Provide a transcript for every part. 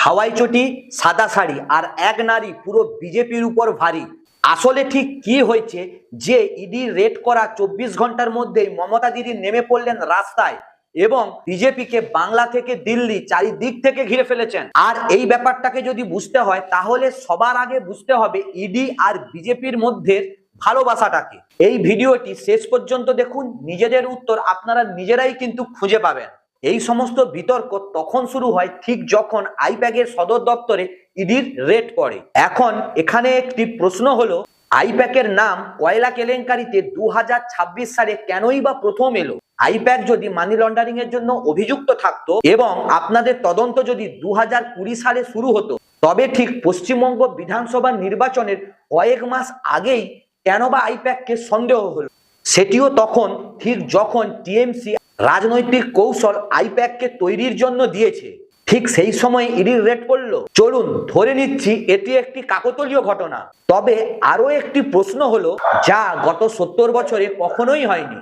হাওয়াই চটি, সাদা শাড়ি আর এক নারী পুরো বিজেপির উপর ভারী। আসলে ঠিক কি হয়েছে যে ইডি রেড করা 24 ঘন্টার মধ্যেই মমতা দিদি নেমে পড়লেন রাস্তায় এবং বিজেপিকে বাংলা থেকে দিল্লি চারিদিক থেকে ঘিরে ফেলেছেন। আর এই ব্যাপারটাকে যদি বুঝতে হয় তাহলে সবার আগে বুঝতে হবে ইডি আর বিজেপির মধ্যে ভালোবাসাটাকে। এই ভিডিওটি শেষ পর্যন্ত দেখুন, নিজেদের উত্তর আপনারা নিজেরাই কিন্তু খুঁজে পাবেন। এই সমস্ত বিতর্ক তখন শুরু হয় ঠিক যখন আইপ্যাকের সদর দপ্তরে ইডির রেড পড়ে। এখন এখানে একটি প্রশ্ন হলো, আইপ্যাকের নাম কয়লা কেলেঙ্কারিতে 2026 সালে কেনই বা প্রথম এলো? আইপ্যাক যদি মানি লন্ডারিং এর জন্য অভিযুক্ত থাকতো এবং আপনাদের তদন্ত যদি 2020 সালে শুরু হতো, তবে ঠিক পশ্চিমবঙ্গ বিধানসভা নির্বাচনের কয়েক মাস আগেই কেন বা আইপ্যাককে সন্দেহ হলো? সেটিও তখন ঠিক যখন টিএমসি রাজনৈতিক কৌশল আইপ্যাককে তৈরির জন্য দিয়েছে। ঠিক সেই সময় ইডির রেড করলো। চলুন ধরে নিচ্ছি এটি একটি কাকতালীয় ঘটনা। তবে আরো একটি প্রশ্ন হলো, যা গত 70 বছরে কখনোই হয়নি,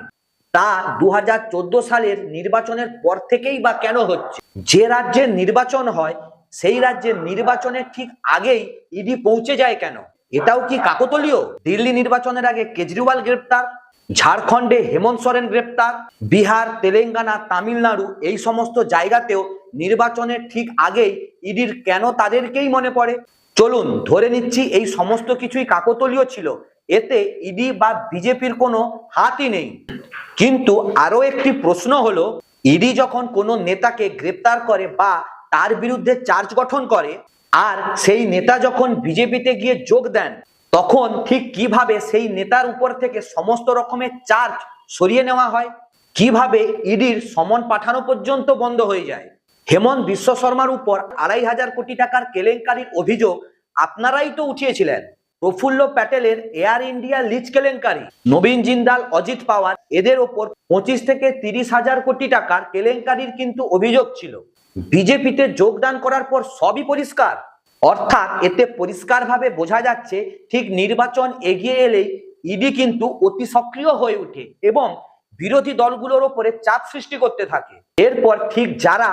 তা 2014 সালের নির্বাচনের পর থেকেই বা কেন হচ্ছে? যে রাজ্যের নির্বাচন হয় সেই রাজ্যের নির্বাচনের ঠিক আগেই ইডি পৌঁছে যায় কেন? এটাও কি কাকতালীয়? দিল্লি নির্বাচনের আগে কেজরিওয়াল গ্রেপ্তার, ঝাড়খণ্ডে হেমন্ত সোরেন গ্রেপ্তার, বিহার, তেলেঙ্গানা, তামিলনাড়ু এই সমস্ত জায়গাতেও নির্বাচনের ঠিক আগেই ইডির কেন তাদেরকেই মনে পড়ে? চলুন ধরে নিচ্ছি এই সমস্ত কিছুই কাকতালীয় ছিল, এতে ইডি বা বিজেপির কোনো হাতই নেই। কিন্তু আরো একটি প্রশ্ন হলো, ইডি যখন কোনো নেতাকে গ্রেপ্তার করে বা তার বিরুদ্ধে চার্জ গঠন করে আর সেই নেতা যখন বিজেপিতে গিয়ে যোগ দেন, তখন ঠিক কিভাবে সেই নেতার উপর থেকে সমস্ত রকমের চার্জ সরিয়ে নেওয়া হয়? কিভাবে ইডির সমন পাঠানো পর্যন্ত বন্ধ হয়ে যায়? হেমন্ত বিশ্ব শর্মার উপর 2,500 কোটি টাকার কেলেঙ্কারির অভিযোগ আপনারাই তো উঠিয়েছিলেন। প্রফুল্ল প্যাটেলের এয়ার ইন্ডিয়া লিজ কেলেঙ্কারি, নবীন জিন্দাল, অজিত পাওয়ার, এদের ওপর 25 থেকে 30,000 কোটি টাকার কেলেঙ্কারির কিন্তু অভিযোগ ছিল। বিজেপিতে যোগদান করার পর সবই পরিষ্কার। অর্থাৎ এতে পরিষ্কারভাবে বোঝা যাচ্ছে ঠিক নির্বাচন এগিয়ে এলেই ইডি কিন্তু অতি সক্রিয় হয়ে ওঠে এবং বিরোধী দলগুলোর উপরে চাপ সৃষ্টি করতে থাকে। এরপর ঠিক যারা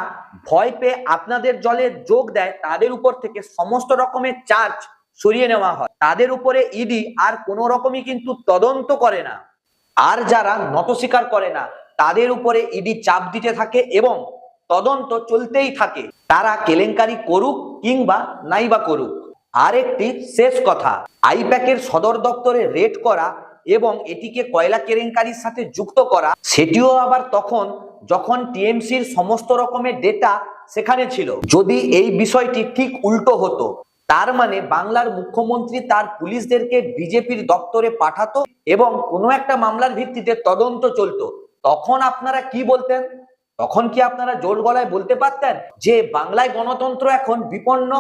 ভয় পেয়ে আপনাদের দলে যোগ দেয় তাদের উপর থেকে সমস্ত রকমের চার্জ সরিয়ে নেওয়া হয়। তাদের উপরে ইডি আর কোনো রকমই কিন্তু তদন্ত করে না। আর যারা নত স্বীকার করে না তাদের উপরে ইডি চাপ দিতে থাকে এবং তদন্ত চলতেই থাকে, তারা কেলেঙ্কারি করুক কিংবা নাই বা করুক। আর একটি শেষ কথা, আইপ্যাকের সদর দপ্তরে রেড করা এবং এটিকে কয়লা কেলেঙ্কারির সাথে যুক্ত করা, সেটিও আবার তখন যখন টিএমসির সমস্ত রকমের ডেটা সেখানে ছিল। যদি এই বিষয়টি ঠিক উল্টো হতো, তার মানে বাংলার মুখ্যমন্ত্রী তার পুলিশদেরকে বিজেপির দপ্তরে পাঠাতো এবং কোনো একটা মামলার ভিত্তিতে তদন্ত চলতো, তখন আপনারা কি বলতেন? তখন কি আপনারা জোর গলায় বলতে পারতেন যে বাংলায় গণতন্ত্র এখন বিপন্ন?